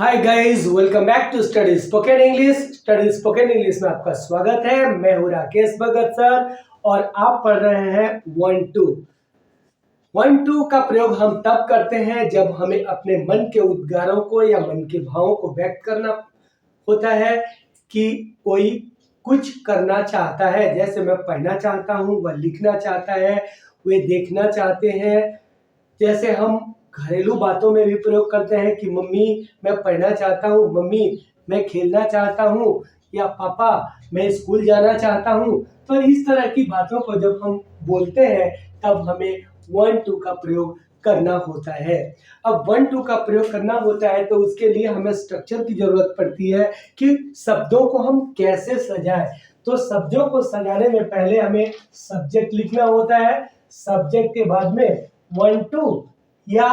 Hi guys, welcome back to study spoken English. Study spoken English में आपका स्वागत है। मैं हूं राकेश भगत सर और आप पढ़ रहे हैं 1-2 का प्रयोग हम तब करते हैं जब हमें अपने मन के उद्गारों को या मन के भावों को व्यक्त करना होता है कि कोई कुछ करना चाहता है। जैसे मैं पढ़ना चाहता हूँ, वह लिखना चाहता है, वे देखना चाहते हैं। जैसे हम घरेलू बातों में भी प्रयोग करते हैं कि मम्मी मैं पढ़ना चाहता हूँ, मम्मी मैं खेलना चाहता हूँ, या पापा मैं स्कूल जाना चाहता हूँ। तो इस तरह की बातों को जब हम बोलते हैं तब हमें 1-2 का प्रयोग करना होता है। अब 1-2 का प्रयोग करना होता है तो उसके लिए हमें स्ट्रक्चर की जरूरत पड़ती है कि शब्दों को हम कैसे सजाएं। तो शब्दों को सजाने में पहले हमें सब्जेक्ट लिखना होता है। सब्जेक्ट के बाद में 1-2 या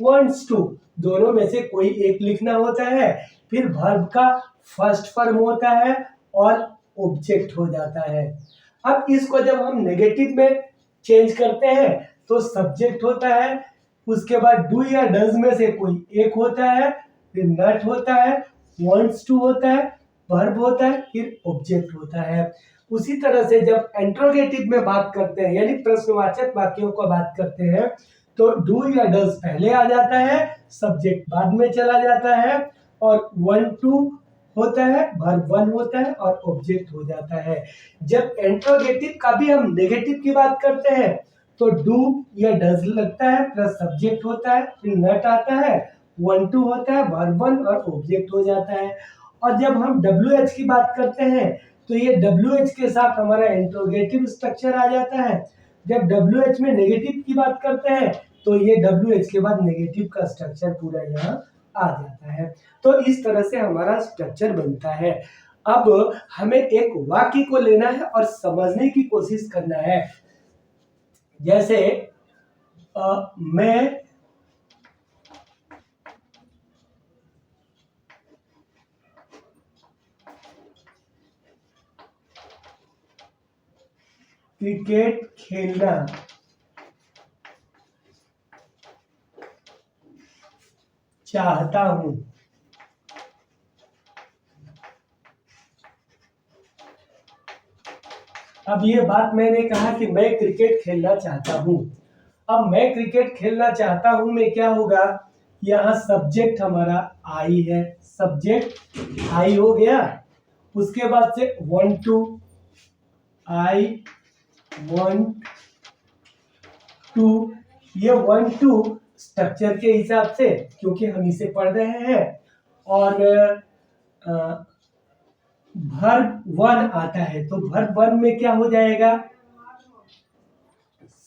wants to दोनों में से कोई एक लिखना होता है। फिर वर्ब का फर्स्ट फॉर्म होता है और ऑब्जेक्ट हो जाता है। अब इसको जब हम नेगेटिव में चेंज करते हैं तो सब्जेक्ट होता है, उसके बाद डू या डज में से कोई एक होता है, फिर नॉट होता है, wants to होता है, वर्ब होता है, फिर ऑब्जेक्ट होता है। उसी तरह से जब इंट्रोगेटिव में बात करते हैं यानी प्रश्नवाचक वाक्यों को बात करते हैं तो डू या डज पहले आ जाता है, सब्जेक्ट बाद में चला जाता है और 1-2 होता है, वर्ब 1 होता है और ऑब्जेक्ट हो जाता है। जब इंट्रोगेटिव का भी हम नेगेटिव की बात करते हैं तो डू या डज लगता है प्लस सब्जेक्ट होता है, फिर नॉट आता है, 1-2 होता है, वर्ब 1 और ऑब्जेक्ट हो जाता है। और जब हम WH की बात करते हैं तो ये WH के साथ हमारा इंट्रोगेटिव स्ट्रक्चर आ जाता है। जब WH में नेगेटिव की बात करते हैं तो ये WH के बाद नेगेटिव का स्ट्रक्चर पूरा यहाँ आ जाता है। तो इस तरह से हमारा स्ट्रक्चर बनता है। अब हमें एक वाक्य को लेना है और समझने की कोशिश करना है। जैसे मैं क्रिकेट खेलना चाहता हूं। अब ये बात मैंने कहा कि मैं क्रिकेट खेलना चाहता हूं। अब मैं क्रिकेट खेलना चाहता हूं में क्या होगा, यहाँ सब्जेक्ट हमारा आई है, सब्जेक्ट आई हो गया। उसके बाद से 1-2 आई 1-2 ये 1-2 स्ट्रक्चर के हिसाब से क्योंकि हम इसे पढ़ रहे हैं और वर्ब 1 आता है तो वर्ब 1 में क्या हो जाएगा,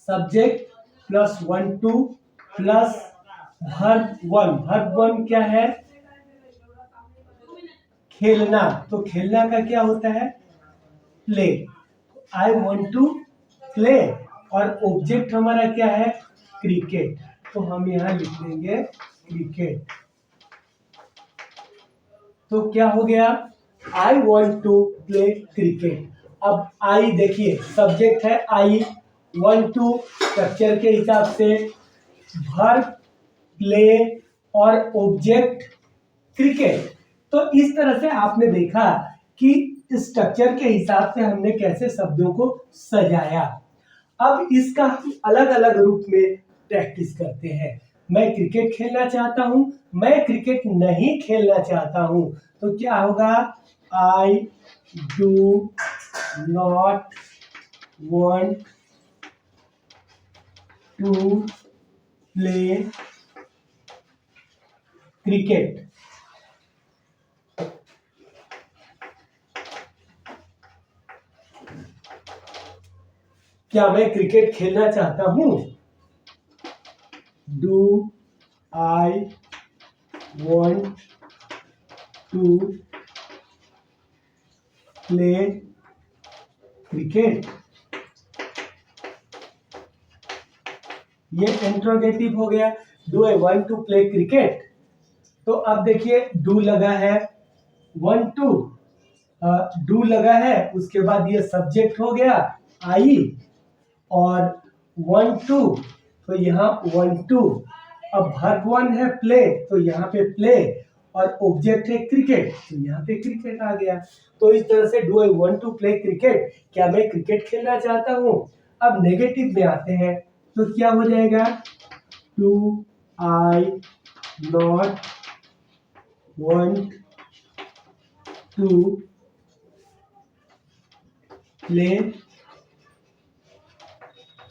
subject plus 1-2 plus verb 1। Verb 1 क्या है, खेलना। तो खेलना का क्या होता है, play. I want to play और ऑब्जेक्ट हमारा क्या है, क्रिकेट। तो हम यहाँ लिख देंगे क्रिकेट। तो क्या हो गया, I want to play cricket. अब आई देखिए सब्जेक्ट है आई, 1-2 स्ट्रक्चर के हिसाब से वर्ब प्ले और ऑब्जेक्ट क्रिकेट। तो इस तरह से आपने देखा कि स्ट्रक्चर के हिसाब से हमने कैसे शब्दों को सजाया। अब इसका हम अलग अलग रूप में प्रैक्टिस करते हैं। मैं क्रिकेट खेलना चाहता हूं, मैं क्रिकेट नहीं खेलना चाहता हूं। तो क्या होगा, I do not want to play cricket. क्या मैं क्रिकेट खेलना चाहता हूं, do I want to play cricket. ये इंट्रोगेटिव हो गया, do I want to play cricket. तो अब देखिए डू लगा है, 1-2 डू लगा है, उसके बाद ये सब्जेक्ट हो गया आई और 1-2 तो यहाँ 1-2। अब वर्ब 1 है प्ले तो यहाँ पे प्ले और ऑब्जेक्ट है क्रिकेट, तो यहाँ पे क्रिकेट आ गया। तो इस तरह से do I want to play cricket, क्या मैं क्रिकेट खेलना चाहता हूँ। अब नेगेटिव में आते हैं तो क्या हो जाएगा, do I not want to play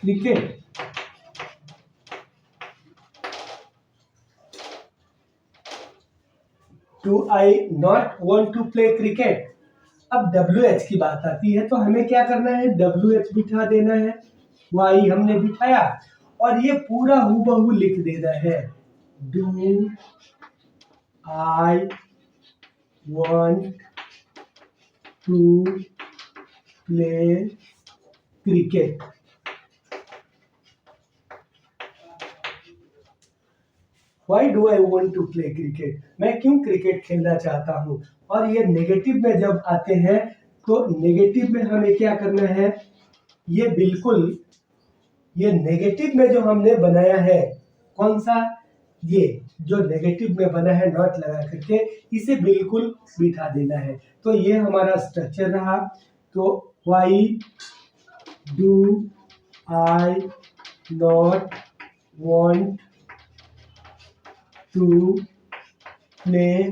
cricket. Do I not want to play cricket. अब WH की बात आती है तो हमें क्या करना है, WH बिठा देना है, वाई हमने बिठाया और ये पूरा हूबहू लिख देना है, do I want to play cricket. Why do I want to play cricket, मैं क्यों क्रिकेट खेलना चाहता हूँ। और ये नेगेटिव में जब आते हैं तो नेगेटिव में हमें क्या करना है, ये बिल्कुल ये नेगेटिव में जो हमने बनाया है, कौन सा, ये जो नेगेटिव में बना है नॉट लगा करके, इसे बिल्कुल बिठा देना है। तो ये हमारा स्ट्रक्चर रहा। तो why do I not want to play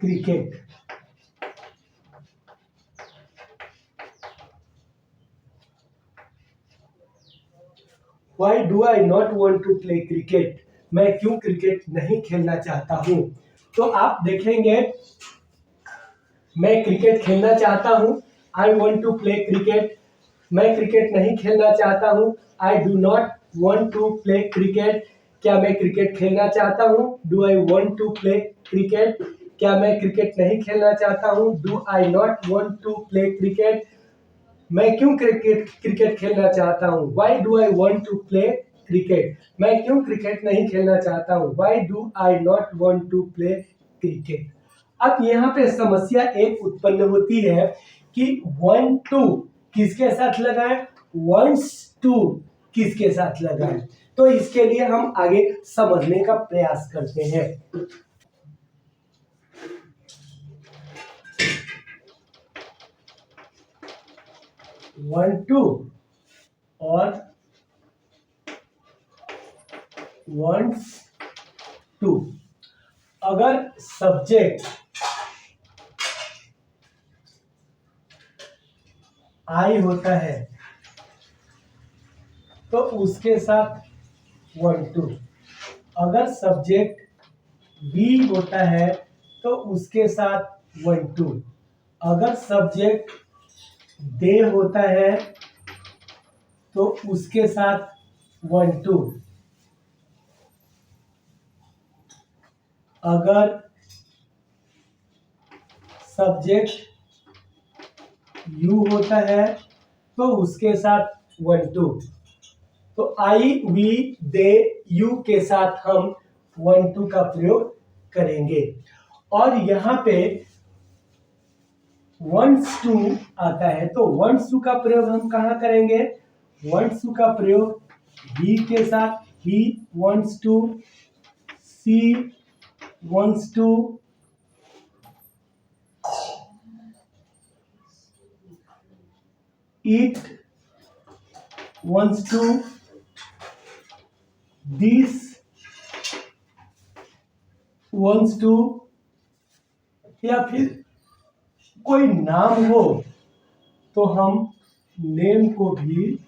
cricket. Why do I not want to play cricket, मैं क्यों क्रिकेट नहीं खेलना चाहता हूँ। तो आप देखेंगे मैं क्रिकेट खेलना चाहता हूँ, I want to play cricket, मैं क्रिकेट नहीं खेलना चाहता हूँ, I do not want to play cricket, क्या मैं क्रिकेट खेलना चाहता हूँ, do I want to play cricket, क्या मैं क्रिकेट नहीं खेलना चाहता हूँ, do I not want to play cricket, मैं क्यों क्रिकेट खेलना चाहता हूँ, why do I want to play cricket, मैं क्यों क्रिकेट नहीं खेलना चाहता हूँ, why do I not want to play cricket. अब यहाँ पे समस्या एक उत्पन्न होती है कि वन टू किसके साथ लगाएं, वंस टू किसके साथ लगाएं। तो इसके लिए हम आगे समझने का प्रयास करते हैं। वन टू और वंस टू, अगर सब्जेक्ट आई होता है तो उसके साथ वन टू, अगर सब्जेक्ट बी होता है तो उसके साथ वन टू, अगर सब्जेक्ट दे होता है तो उसके साथ वन टू, अगर सब्जेक्ट यू होता है तो उसके साथ वन टू। तो आई वी दे यू के साथ हम वन टू का प्रयोग करेंगे। और यहाँ पे वंस टू आता है तो वंस टू का प्रयोग हम कहाँ करेंगे, वंस टू का प्रयोग ही के साथ, he wants to, she wants to, it wants to, this wants to, या फिर कोई नाम हो तो हम नेम को भी,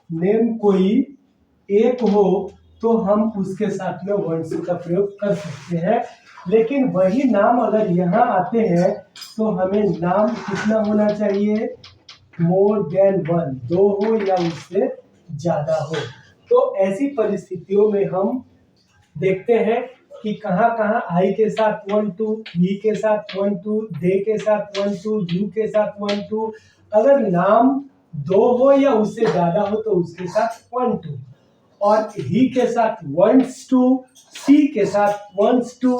नेम कोई एक हो तो हम उसके साथ में वंस टू का प्रयोग कर सकते हैं। लेकिन वही नाम अगर यहाँ आते हैं तो हमें नाम कितना होना चाहिए, मोर देन वन, दो हो या उससे ज्यादा हो। तो ऐसी परिस्थितियों में हम देखते हैं कि कहाँ कहाँ आई के साथ वन टू, ही के साथ वन टू, दे के साथ वन टू, यू के साथ वन टू, अगर नाम दो हो या उससे ज्यादा हो तो उसके साथ वन टू, और ही के साथ वंस टू, सी के साथ वंस टू,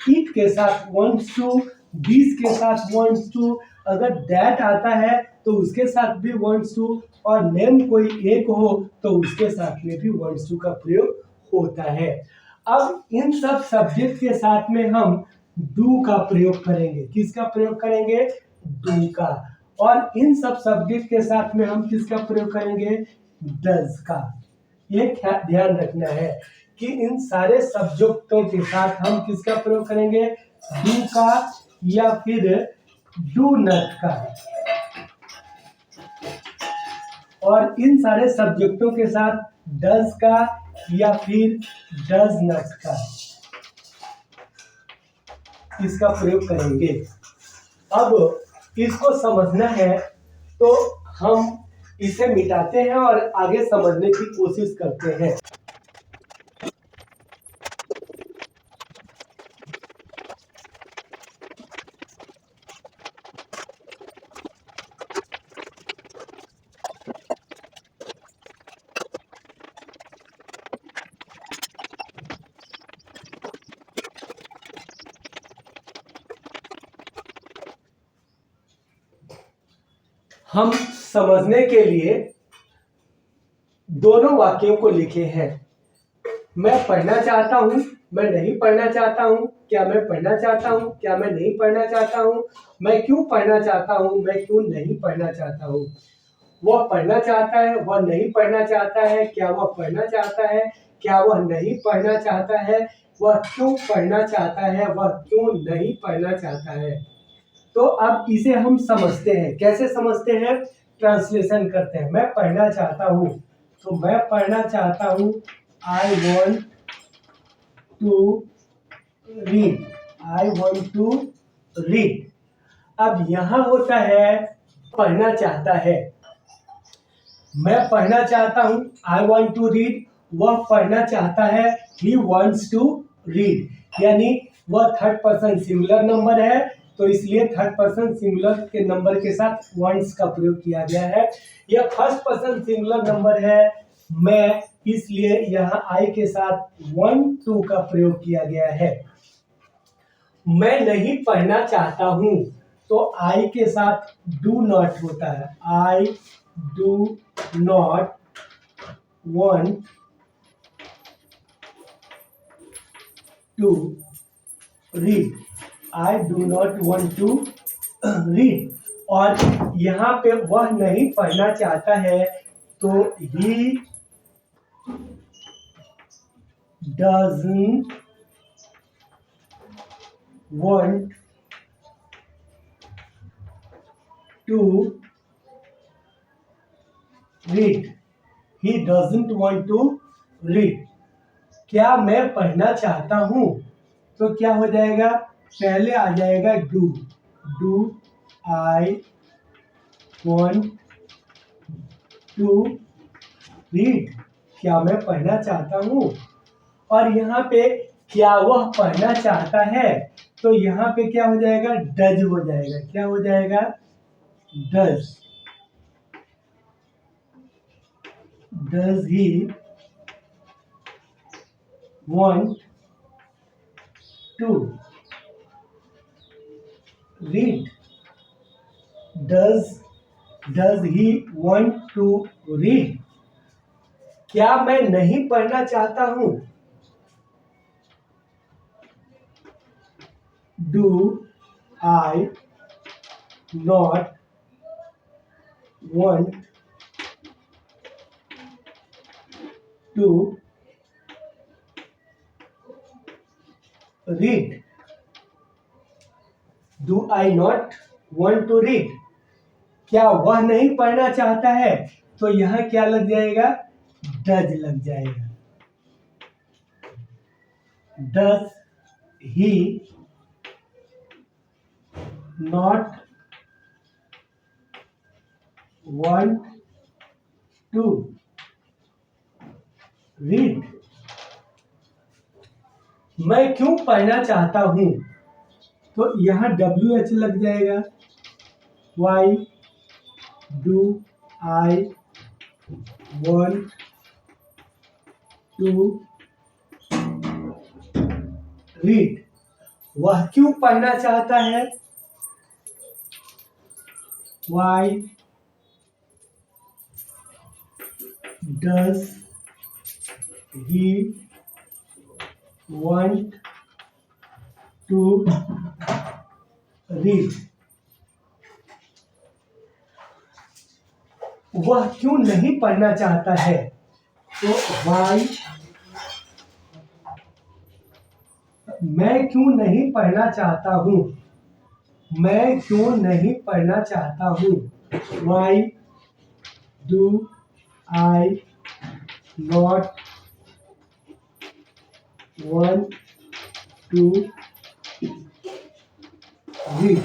इट के साथ वंस टू, दिस के साथ वंस टू, अगर दैट आता है तो उसके साथ भी wants to, और नेम कोई एक हो तो उसके साथ में भी wants to का प्रयोग होता है। अब इन सब सब्जेक्ट के साथ में हम डू का प्रयोग करेंगे। किसका प्रयोग करेंगे? डू का। और इन सब सब्जेक्ट के साथ में हम किसका प्रयोग करेंगे? डज का। ये ध्यान रखना है कि इन सारे सब्जेक्टों के साथ हम किसका प्रयोग करेंगे? डू का या फिर डू नॉट का। और इन सारे सब्जेक्टों के साथ डज का या फिर डज नॉट का इसका प्रयोग करेंगे। अब इसको समझना है तो हम इसे मिटाते हैं और आगे समझने की कोशिश करते हैं। हम समझने के लिए दोनों वाक्यों को लिखे हैं। मैं पढ़ना चाहता हूँ, मैं नहीं पढ़ना चाहता हूँ। क्या मैं पढ़ना चाहता हूँ? क्या मैं नहीं पढ़ना चाहता हूँ? मैं क्यों पढ़ना चाहता हूँ? मैं क्यों नहीं पढ़ना चाहता हूँ? वह पढ़ना चाहता है, वह नहीं पढ़ना चाहता है। क्या वह पढ़ना चाहता है? क्या वह नहीं पढ़ना चाहता है? वह क्यों पढ़ना चाहता है? वह क्यों नहीं पढ़ना चाहता है? तो अब इसे हम समझते हैं। कैसे समझते हैं? ट्रांसलेशन करते हैं। मैं पढ़ना चाहता हूँ, तो मैं पढ़ना चाहता हूँ I want to read. I want to read. अब यहाँ होता है पढ़ना चाहता है। मैं पढ़ना चाहता हूँ, आई वॉन्ट टू रीड। वह पढ़ना चाहता है, ही वॉन्ट्स टू रीड। यानी वह थर्ड पर्सन सिंगुलर नंबर है, तो इसलिए थर्ड पर्सन सिंगुलर के नंबर के साथ वॉन्ट्स का प्रयोग किया गया है। यह फर्स्ट पर्सन सिंगुलर नंबर है, मैं, इसलिए यहाँ आई के साथ वन टू का प्रयोग किया गया है। मैं नहीं पढ़ना चाहता हूँ, तो आई के साथ डू नॉट होता है। आई do not want to read। I do not want to read। और यहाँ पे वह नहीं पढ़ना चाहता है, तो he doesn't want to read। He doesn't want to read। क्या मैं पढ़ना चाहता हूँ? तो क्या हो जाएगा? पहले आ जाएगा do. Do I want to read. क्या मैं पढ़ना चाहता हूँ? और यहाँ पे क्या वह पढ़ना चाहता है, तो यहाँ पे क्या हो जाएगा? डज हो जाएगा। क्या हो जाएगा? Does. Does he want to read। does he want to read। क्या मैं नहीं पढ़ना चाहता हूँ? do I not want to read। do I not want to read। क्या वह नहीं पढ़ना चाहता है, तो यहाँ क्या लग जाएगा? डज लग जाएगा। Does he not want to read। मैं क्यों पढ़ना चाहता हूँ, तो यहाँ WH लग जाएगा। Why do I want to read। वह क्यों पढ़ना चाहता है? Why does he want to read? वह क्यों नहीं पढ़ना चाहता है? तो वाई, मैं क्यों नहीं पढ़ना चाहता हूँ? मैं क्यों नहीं पढ़ना चाहता हूँ? Why do I not want to read?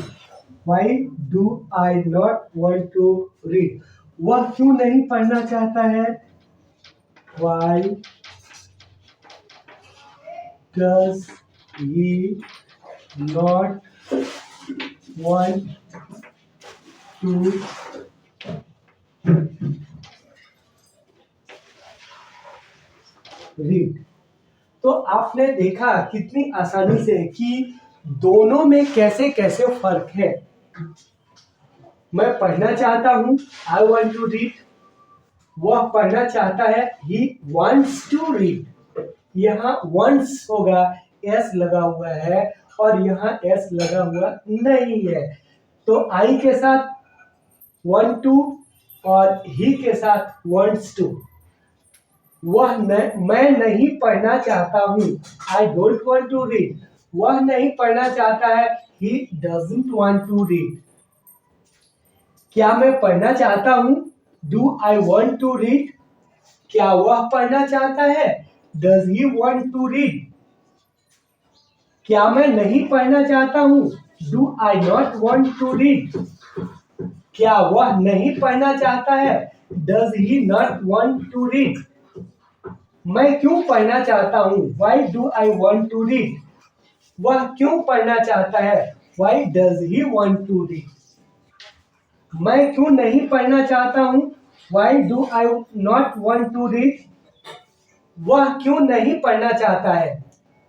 Why do I not want to read? वह क्यों नहीं पढ़ना चाहता है? Why does he not want to read? तो आपने देखा कितनी आसानी से कि दोनों में कैसे कैसे फर्क है। मैं पढ़ना चाहता हूं, आई वॉन्ट टू रीड। वह पढ़ना चाहता है, ही वॉन्ट्स टू रीड। यहाँ वॉन्ट्स होगा, एस लगा हुआ है, और यहाँ एस लगा हुआ नहीं है। तो आई के साथ वॉन्ट टू और ही के साथ वॉन्ट्स टू। मैं नहीं पढ़ना चाहता हूँ, I don't want to read. वह नहीं पढ़ना चाहता है, he doesn't want to read. क्या मैं पढ़ना चाहता हूँ? Do I want to read? क्या वह पढ़ना चाहता है? Does he want to read? क्या मैं नहीं पढ़ना चाहता हूँ? Do I not want to read? क्या वह नहीं पढ़ना चाहता है? Does he not want to read? मैं क्यों पढ़ना चाहता हूँ? Why do I want to read? वह क्यों पढ़ना चाहता है? Why does he want to read? मैं क्यों नहीं पढ़ना चाहता हूँ? Why do I not want to read? वह क्यों नहीं पढ़ना चाहता है?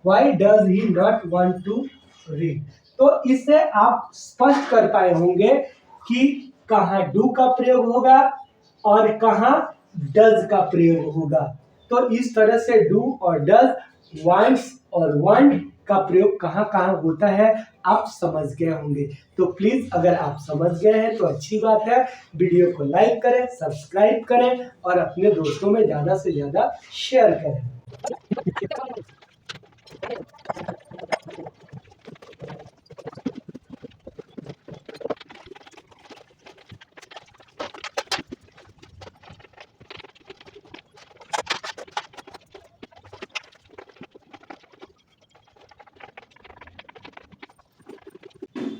Why does he not want to read? तो इससे आप स्पष्ट कर पाए होंगे कि कहाँ डू का प्रयोग होगा और कहाँ डज का प्रयोग होगा। तो इस तरह से डू और डज, वांट्स और वांट का प्रयोग कहाँ कहाँ होता है आप समझ गए होंगे। तो प्लीज अगर आप समझ गए हैं तो अच्छी बात है। वीडियो को लाइक करें, सब्सक्राइब करें और अपने दोस्तों में ज़्यादा से ज़्यादा शेयर करें।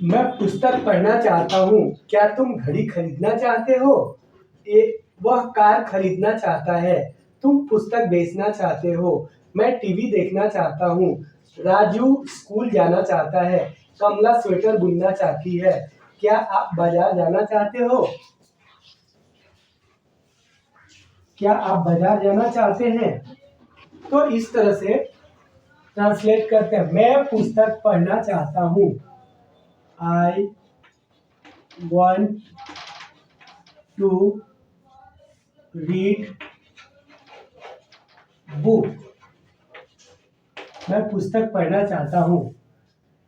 मैं पुस्तक पढ़ना चाहता हूँ। क्या तुम घड़ी खरीदना चाहते हो? वह कार खरीदना चाहता है। तुम पुस्तक बेचना चाहते हो। मैं टीवी देखना चाहता हूँ। राजू स्कूल जाना चाहता है। कमला स्वेटर बुनना चाहती है। क्या आप बाजार जाना चाहते हो? क्या आप बाजार जाना चाहते हैं? तो इस तरह से ट्रांसलेट करते हैं। मैं पुस्तक पढ़ना चाहता हूँ। I want to read book. मैं पुस्तक पढ़ना चाहता हूँ।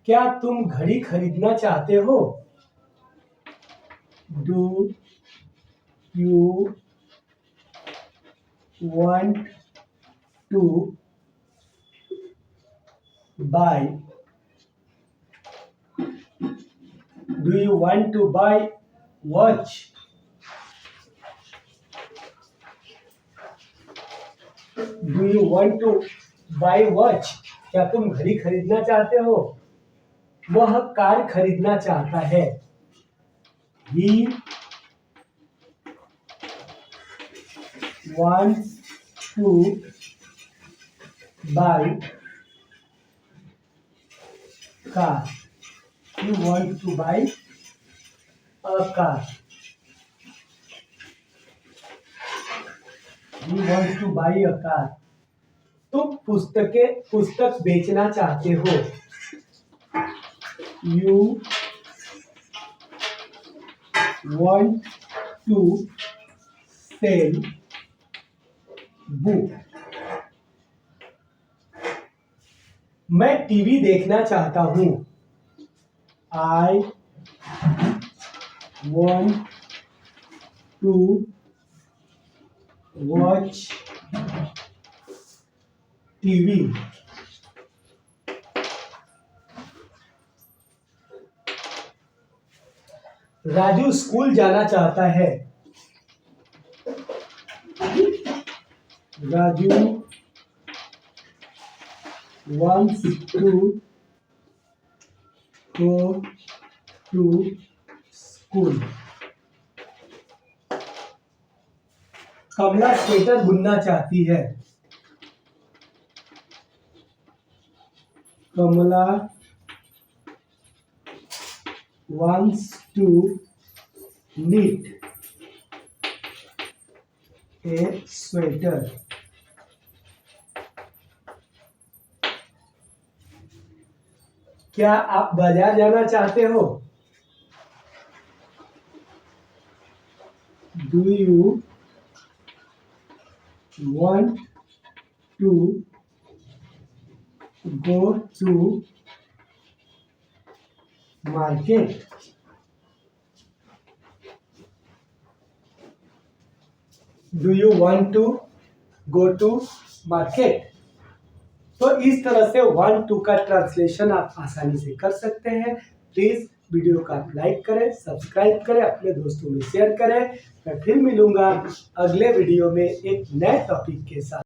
क्या तुम घड़ी खरीदना चाहते हो? Do you want to buy? Do you want to buy watch? Do you want to buy watch? क्या तुम घड़ी खरीदना चाहते हो? वह कार खरीदना चाहता है। He wants to buy car. He wants to buy a car. He wants to buy a car. तुम पुस्तक बेचना चाहते हो। You want to sell book. मैं टीवी देखना चाहता हूँ। I want to watch TV. Raju school जाना चाहता है। Raju wants to go to school। Kamala sweater बुनना चाहती है। कमला wants to knit a sweater। क्या आप बाजार जाना चाहते हो? Do you want to go to market? Do you want to go to market? तो इस तरह से 1 to का ट्रांसलेशन आप आसानी से कर सकते हैं। प्लीज वीडियो को आप लाइक करें, सब्सक्राइब करें, अपने दोस्तों में शेयर करें। मैं फिर मिलूंगा अगले वीडियो में एक नए टॉपिक के साथ।